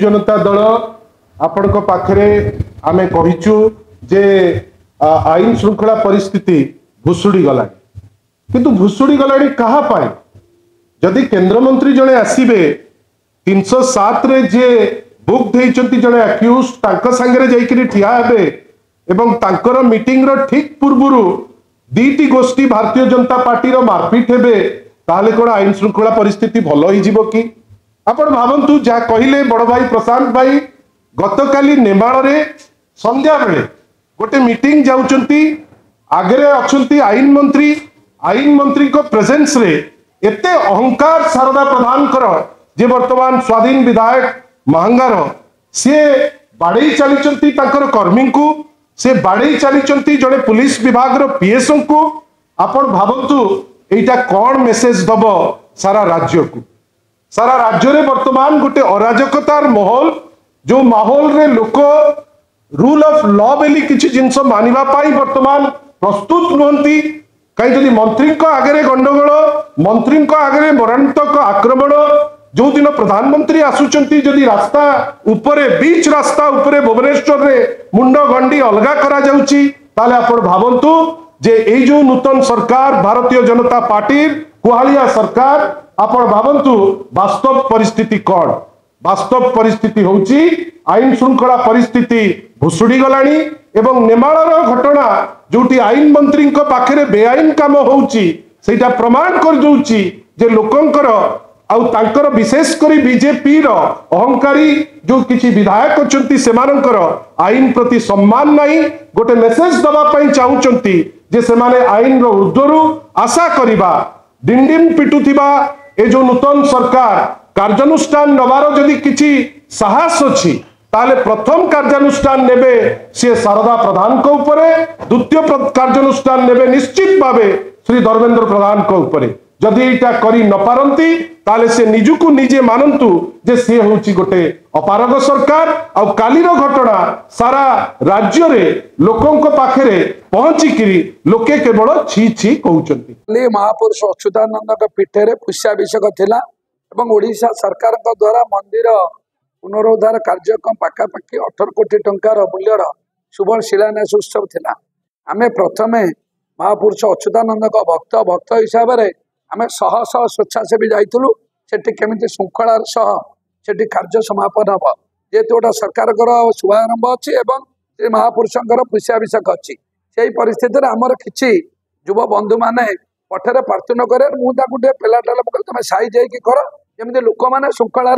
जनता दल आपण पाखरे आमे कहिचु जे आईन श्रृंखला परिस्थिति भुसुड़ी गला किंतु भुसुड़ी गला कहा पाए जदि केंद्र मंत्री जड़े आसबे 307 रे जे बुक देइचंती जड़े अक्यूज तांको संगे जाइकरी ठिया हेबे एवं तांकर मीटिंग रो ठीक पूर्वरु दीटी गोष्ठी भारतीय जनता पार्टी रो मारपीट हेबे ताले कोन आईन श्रृंखला परिस्थिति भलो ही जीवो कि आपण भावंतु जा कहिले बड़ भाई प्रशांत भाई गतकाली नेमाल रे संध्या बेले गोटे मीटिंग जाउचंती आगरे अछंती आईन मंत्री को प्रेजेंस रे एते अहंकार शारदा प्रधान कर जे वर्तमान स्वाधीन विधायक महंगार से बाड़े चली कर्मी को से बाड़े चली जड़े पुलिस विभाग रो पीएसओ को आपण भावंतु एटा कौन मेसेज दब सारा राज्य को सारा राज्य रे वर्तमान गोटे अराजकतार माहौल जो माहौल रे लोक रूल ऑफ लॉ बेली किछि जिंस मानिबा पाई वर्तमान प्रस्तुत नुहंती कहीं जदि मंत्री आगे गंडगोल मंत्री आगे मरणात्मक आक्रमण जो दिन प्रधानमंत्री आसुचंती जदि रास्ता उपरे बीच रास्ता उपरे भुवनेश्वर रे मुंड गंडी अलगा करा जाउची ताले आपण भावंतु जे एई जो नूतन सरकार भारतीय जनता पार्टी कुहालिया सरकार आपण भावंतु वास्तव परिस्थिति कौन वास्तव परिस्थिति होची आईन श्रृंखला परिस्थिति भुसुड़ी गलानी एवं नेमाळर घटना जोटी आईन मंत्री पाखरे बेआईन काम होउची सेटा प्रमाण कर दोउची जे लोकंकर आउ तांकर विशेष करी बीजेपी रो अहंकारी जो किछि विधायक अछंती सेमानंकर आईन प्रति सम्मान नाही गोटे मेसेज दबा पई चाहुचंती जे सेमाने आईन रो ऊर्ध्वरु आशा करिबा डिंडिम पिटुथिबा ए जो नूतन सरकार कार्यानुष्ठान नवार जदि किछि साहस अछि ताले प्रथम कार्यानुष्ठान नेबे से शारदा प्रधान को ऊपरे द्वितीय कार्यानुष्ठान नेबे निश्चित भावे श्री धर्मेंद्र प्रधान को ऊपरे जदि एटा करी न पारंती ताले से निजुकु निजे मानंतु जे से होची गोटे अपारग सरकार आ कालीर घटना सारा राज्य रे लोकों को पाखरे पहुंची किरी लोके केवल छी छी कहउचंती महापुरुष अच्युतानंद का पीठे रे पुष्याभिषेक थिला एवं ओडिशा सरकार द्वारा मंदिर पुनरुद्धार कार्यक्रम पाखापाखि 18 कोटी टंकार मूल्यर शुभ शिलान्यास उत्सव थिला आमे प्रथमे महापुरुष अच्युतानंद का भक्त हिसाब से आमे शह शह स्वेच्छासेवी जाइलु सेठी केमिति श्रृंखलार सह सेठी कार्य समापन हम जेहेतु गोटे सरकार शुभारंभ अच्छी एवं श्री महापुरुषंकर पुष्याभिषेक अच्छी से परिस्थिति आमर किसी युव बंधु मैंने पठे प्रार्थना करे मुझे पेलाटाल तुम साई जाइए कर जमी लोक मैंने श्रृंखला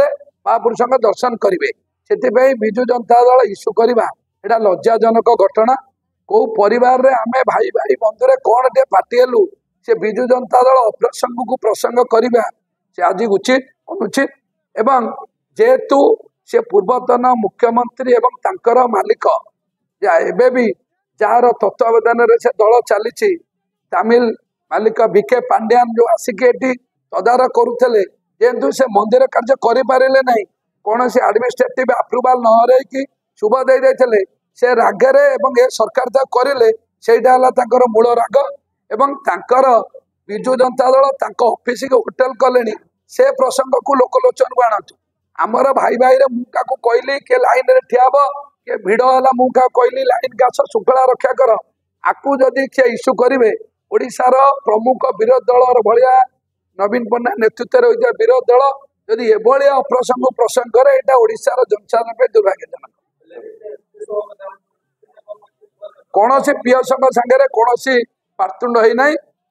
महापुरुषों दर्शन करेंगे से विजु जनता दल इश्यू करवा यहाँ लज्जाजनक घटना कौ परिवार आमे भाई भाई बंधुरे कौन टे पार्टी हेलु से विजु जनता दल अप्रसंग को प्रसंग करवा से आज उचित अनुचित एवं जेहेतु से पूर्वतन मुख्यमंत्री एवं तांकर मालिक एबे भी जार तत्वावधान से दल चली तमिल मालिक बीके पांड्यान जो आसिक तदारख करुले जेहेतु से मंदिर कार्य करें ना कौन से एडमिनिस्ट्रेटिव अप्रूवाल न रही शुभ दे से रागरे एवं ए सरकार जो करें से मूल राग एवं तांकर विजु जनता दल ऑफिस के होटेल कले से प्रसंग को लोकलोचन को आणतु आमर भाई भाई रे मुझा कहली के लाइन रे ठिया के भिड़ है मुझा कहली लाइन गाछ श्रृंखला रक्षा कर आकु जदि से इश्यू करेंगे ओडिशार प्रमुख विरोधी दल भाया नवीन पट्टनायक नेतृत्व होता विरोधी दल जदि एभली अप्रसंग प्रसंग करे एटा ओडिशार जनसाधारण दुर्भाग्यजनक कौन से पीएस सागे कौन पार्तुंड होना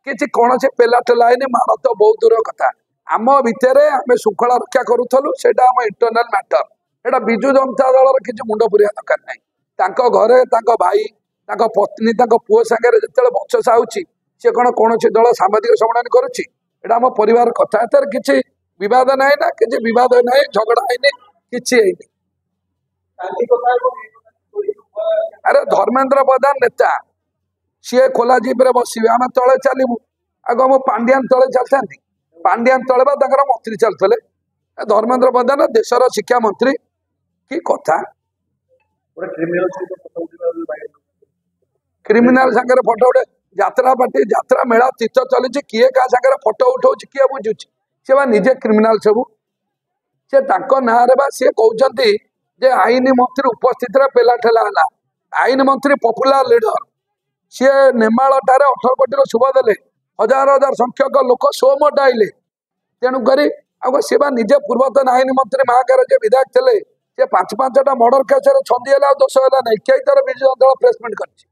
कि कौन से पेलाटेला माड़ तो बहुत दूर कथा आम भितर आम श्रृंखला रक्षा करूँ से इंटरनाल मैटर एटा विजु जनता दल किसी मुंड पुरिया दरकार ना घरे भाई पत्नी पुओ सागर जो बचसा सी कौन सी दल सामाजिक सम्मेलन करुच्ची एटा आम परिवार कथा एतर किसी विवाद ना ना किसी विवाद ना झगड़ा है किसी अरे धर्मेंद्र प्रधान नेता सी खोला जीप बस आम तले चलू आग मु पांड्यान तले चलता पांड्यान तले मंत्री चलते धर्मेंद्र प्रधान देशर शिक्षा मंत्री कि कथा क्रिमिनाल सागर फोटो उठे यात्रा पार्टी यात्रा मेला तीर्थ चली किए क्या सागर फोटो उठाऊ किए बुझुची से निजे क्रिमिनाल सब ସେ ତାଙ୍କ ନାଁରେ ବା ସିଏ କହୁଛନ୍ତି ଯେ ଆଇନ ମନ୍ତ୍ରୀ ଉପସ୍ଥିତିରେ ପେଲା ଠେଲା ହେଲା। ଆଇନ ମନ୍ତ୍ରୀ ପପୁଲାର ଲିଡର, ସିଏ ନେମାଳଟାରେ 18 କୋଟିର ଶୁଭ ଦେଲେ, ହଜାର ହଜାର ସଂଖ୍ୟକ ଲୋକ ସୋମଟ ଆଇଲେ। ତେଣୁକରି ଆଉ ସେ ବା ନିଜେ ପୂର୍ବତନ ଆଇନ ମନ୍ତ୍ରୀ ମହାକାରେ ଯେ ବିଧାୟକ ଥିଲେ, ସେ 5-5ଟା ମର୍ଡର କେସରେ ଛନ୍ଦି ହେଲା, ଆଉ ଦୋଷ ହେଲା ନାହିଁ। କେଇ ଥର ବିଜୁ ଦଳ ପ୍ରେସମିଟ କରିଛି।